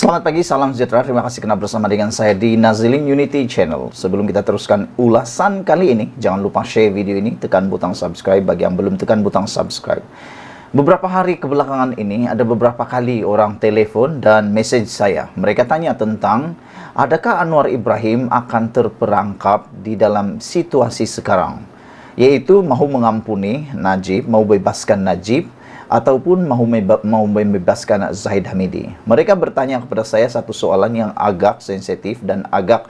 Selamat pagi, salam sejahtera. Terima kasih karena bersama dengan saya di Nazilin Unity Channel. Sebelum kita teruskan ulasan kali ini, jangan lupa share video ini, tekan butang subscribe bagi yang belum tekan butang subscribe. Beberapa hari kebelakangan ini, ada beberapa kali orang telepon dan message saya. Mereka tanya tentang, adakah Anwar Ibrahim akan terperangkap di dalam situasi sekarang? Yaitu mahu mengampuni Najib, mau bebaskan Najib, ataupun mau membebaskan Zahid Hamidi. Mereka bertanya kepada saya satu soalan yang agak sensitif dan agak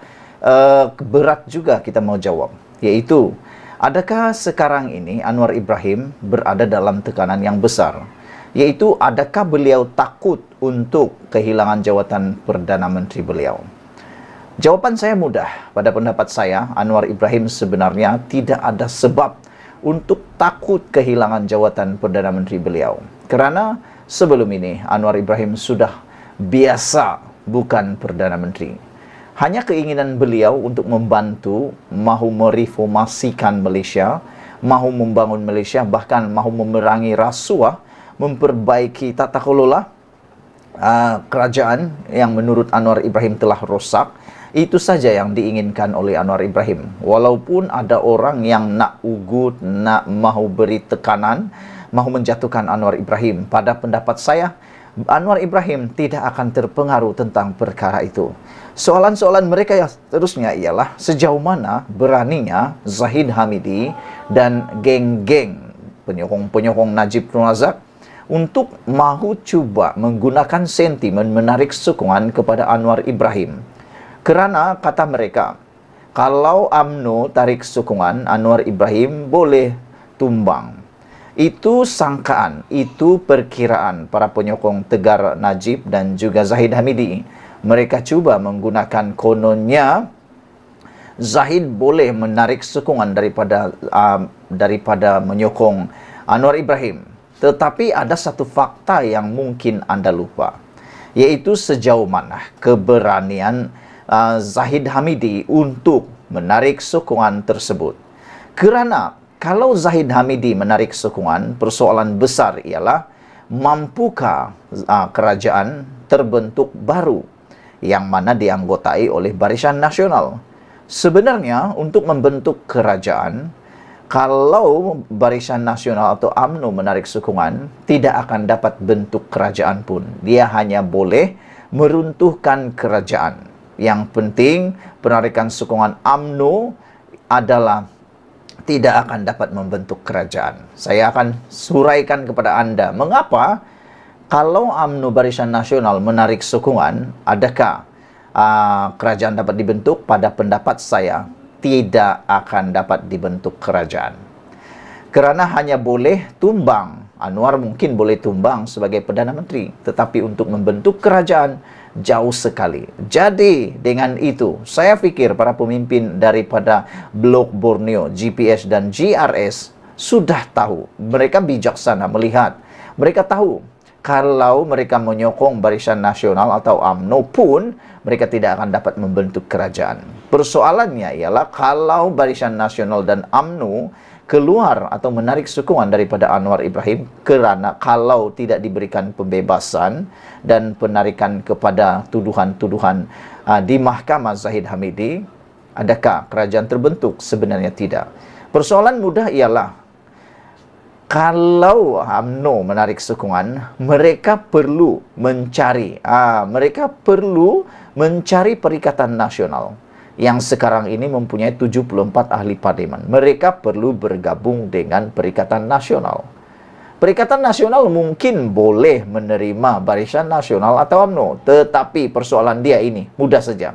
berat juga kita mau jawab. Yaitu, adakah sekarang ini Anwar Ibrahim berada dalam tekanan yang besar? Yaitu, adakah beliau takut untuk kehilangan jawatan Perdana Menteri beliau? Jawaban saya mudah. Pada pendapat saya, Anwar Ibrahim sebenarnya tidak ada sebab untuk takut kehilangan jawatan Perdana Menteri beliau. Kerana sebelum ini Anwar Ibrahim sudah biasa bukan Perdana Menteri. Hanya keinginan beliau untuk membantu, mahu mereformasikan Malaysia, mahu membangun Malaysia, bahkan mahu memerangi rasuah, memperbaiki tata kelola kerajaan yang menurut Anwar Ibrahim telah rosak. Itu saja yang diinginkan oleh Anwar Ibrahim. Walaupun ada orang yang nak ugut, nak mahu beri tekanan, mahu menjatuhkan Anwar Ibrahim. Pada pendapat saya, Anwar Ibrahim tidak akan terpengaruh tentang perkara itu. Soalan-soalan mereka yang seterusnya ialah sejauh mana beraninya Zahid Hamidi dan geng-geng penyokong-penyokong Najib Razak untuk mahu cuba menggunakan sentimen menarik sokongan kepada Anwar Ibrahim. Kerana kata mereka, kalau UMNO tarik sokongan, Anwar Ibrahim boleh tumbang. Itu sangkaan, itu perkiraan para penyokong Tegar Najib dan juga Zahid Hamidi. Mereka cuba menggunakan kononnya Zahid boleh menarik sokongan daripada menyokong Anwar Ibrahim. Tetapi ada satu fakta yang mungkin anda lupa, yaitu sejauh mana keberanian Zahid Hamidi untuk menarik sokongan tersebut. Kerana kalau Zahid Hamidi menarik sokongan, persoalan besar ialah mampukah kerajaan terbentuk baru yang mana dianggotai oleh Barisan Nasional. Sebenarnya untuk membentuk kerajaan, kalau Barisan Nasional atau UMNO menarik sokongan, tidak akan dapat bentuk kerajaan pun. Dia hanya boleh meruntuhkan kerajaan. Yang penting, penarikan sokongan UMNO adalah tidak akan dapat membentuk kerajaan. Saya akan suraikan kepada anda, mengapa kalau UMNO Barisan Nasional menarik sokongan, adakah kerajaan dapat dibentuk? Pada pendapat saya, tidak akan dapat dibentuk kerajaan. Kerana hanya boleh tumbang. Anwar mungkin boleh tumbang sebagai Perdana Menteri, tetapi untuk membentuk kerajaan jauh sekali. Jadi dengan itu, saya fikir para pemimpin daripada Blok Borneo, GPS dan GRS sudah tahu. Mereka bijaksana melihat. Mereka tahu kalau mereka menyokong Barisan Nasional atau UMNO pun, mereka tidak akan dapat membentuk kerajaan. Persoalannya ialah kalau Barisan Nasional dan UMNO keluar atau menarik sokongan daripada Anwar Ibrahim, kerana kalau tidak diberikan pembebasan dan penarikan kepada tuduhan-tuduhan di Mahkamah Zahid Hamidi, adakah kerajaan terbentuk? Sebenarnya tidak. Persoalan mudah ialah kalau UMNO menarik sokongan, mereka perlu mencari Perikatan Nasional yang sekarang ini mempunyai 74 ahli parlimen. Mereka perlu bergabung dengan Perikatan Nasional. Perikatan Nasional mungkin boleh menerima Barisan Nasional atau UMNO, tetapi persoalan dia ini mudah saja.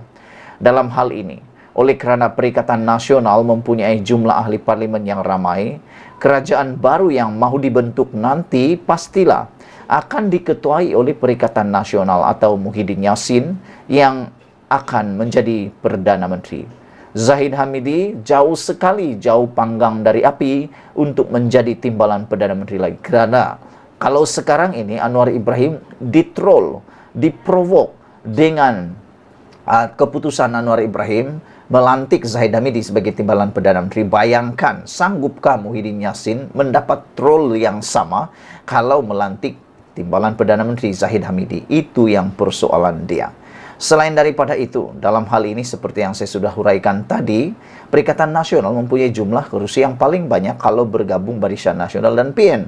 Dalam hal ini, oleh kerana Perikatan Nasional mempunyai jumlah ahli parlimen yang ramai, kerajaan baru yang mahu dibentuk nanti pastilah akan diketuai oleh Perikatan Nasional atau Muhyiddin Yassin yang akan menjadi Perdana Menteri. Zahid Hamidi jauh sekali, jauh panggang dari api untuk menjadi timbalan Perdana Menteri lagi. Kerana kalau sekarang ini Anwar Ibrahim ditroll, diprovok dengan keputusan Anwar Ibrahim melantik Zahid Hamidi sebagai timbalan Perdana Menteri. Bayangkan, sanggupkah Muhyiddin Yassin mendapat troll yang sama kalau melantik timbalan Perdana Menteri Zahid Hamidi. Itu yang persoalan dia. Selain daripada itu, dalam hal ini seperti yang saya sudah huraikan tadi, Perikatan Nasional mempunyai jumlah kursi yang paling banyak kalau bergabung Barisan Nasional dan PN.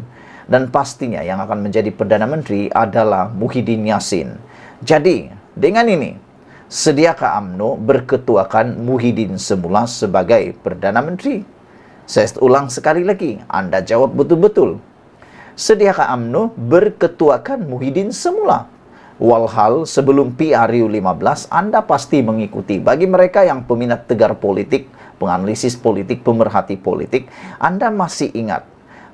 Dan pastinya yang akan menjadi Perdana Menteri adalah Muhyiddin Yassin. Jadi, dengan ini, sediakah UMNO berketuakan Muhyiddin semula sebagai Perdana Menteri? Saya ulang sekali lagi, Anda jawab betul-betul. Sediakah UMNO berketuakan Muhyiddin semula? Walhal sebelum PRU 15 Anda pasti mengikuti. Bagi mereka yang peminat tegar politik, penganalisis politik, pemerhati politik, Anda masih ingat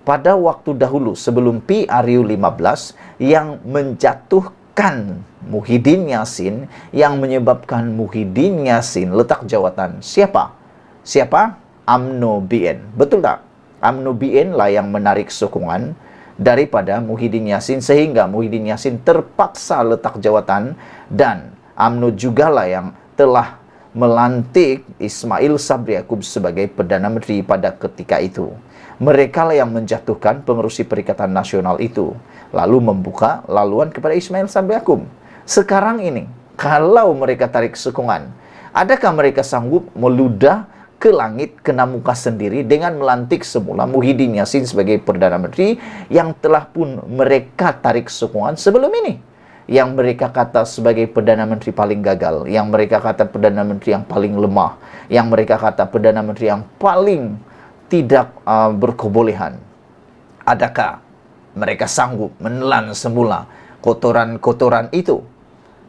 pada waktu dahulu sebelum PRU 15 yang menjatuhkan Muhyiddin Yassin, yang menyebabkan Muhyiddin Yassin letak jawatan. Siapa? Siapa? UMNO BN. Betul tak? UMNO BN lah yang menarik sokongan daripada Muhyiddin Yassin sehingga Muhyiddin Yassin terpaksa letak jawatan, dan UMNO jugalah yang telah melantik Ismail Sabri Yaakob sebagai Perdana Menteri pada ketika itu. Mereka lah yang menjatuhkan pengerusi Perikatan Nasional itu, lalu membuka laluan kepada Ismail Sabri Yaakob. Sekarang ini, kalau mereka tarik sokongan, adakah mereka sanggup meludah ke langit, kena muka sendiri dengan melantik semula Muhyiddin Yassin sebagai Perdana Menteri yang telah pun mereka tarik sokongan sebelum ini, yang mereka kata sebagai Perdana Menteri paling gagal, yang mereka kata Perdana Menteri yang paling lemah, yang mereka kata Perdana Menteri yang paling tidak berkebolehan. Adakah mereka sanggup menelan semula kotoran-kotoran itu?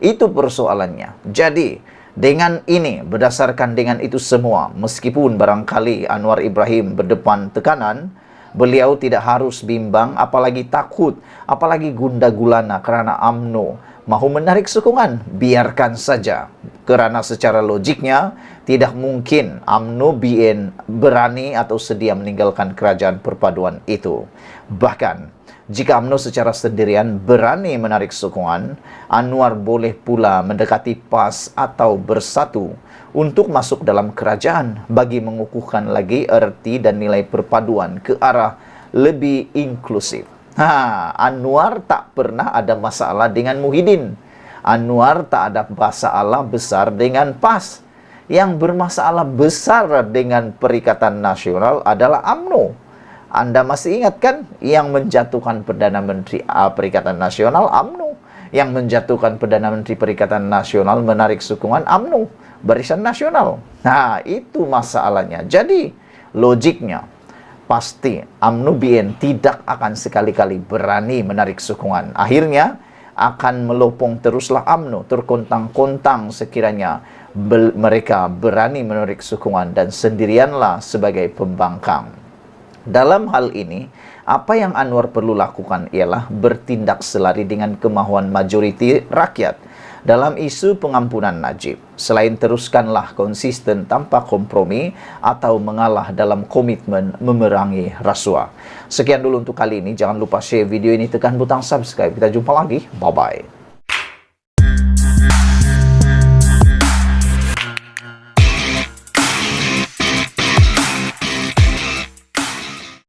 Itu persoalannya. Jadi dengan ini, berdasarkan dengan itu semua, meskipun barangkali Anwar Ibrahim berdepan tekanan, beliau tidak harus bimbang, apalagi takut, apalagi gundah gulana karena UMNO mahu menarik sokongan. Biarkan saja, karena secara logiknya tidak mungkin UMNO BN berani atau sedia meninggalkan kerajaan perpaduan itu. Bahkan jika UMNO secara sendirian berani menarik sokongan, Anwar boleh pula mendekati PAS atau bersatu untuk masuk dalam kerajaan bagi mengukuhkan lagi erti dan nilai perpaduan ke arah lebih inklusif. Anwar tak pernah ada masalah dengan Muhyiddin. Anwar tak ada masalah besar dengan PAS. Yang bermasalah besar dengan Perikatan Nasional adalah UMNO. Anda masih ingat kan, yang menjatuhkan Perdana Menteri Perikatan Nasional UMNO, yang menjatuhkan Perdana Menteri Perikatan Nasional menarik sokongan UMNO, Barisan Nasional. Nah, itu masalahnya. Jadi, logiknya pasti UMNO BN tidak akan sekali-kali berani menarik sokongan. Akhirnya akan melopong teruslah UMNO, terkontang-kontang sekiranya mereka berani menarik sokongan dan sendirianlah sebagai pembangkang. Dalam hal ini, apa yang Anwar perlu lakukan ialah bertindak selari dengan kemauan majoriti rakyat dalam isu pengampunan Najib. Selain teruskanlah konsisten tanpa kompromi atau mengalah dalam komitmen memerangi rasuah. Sekian dulu untuk kali ini. Jangan lupa share video ini, tekan butang subscribe. Kita jumpa lagi. Bye-bye.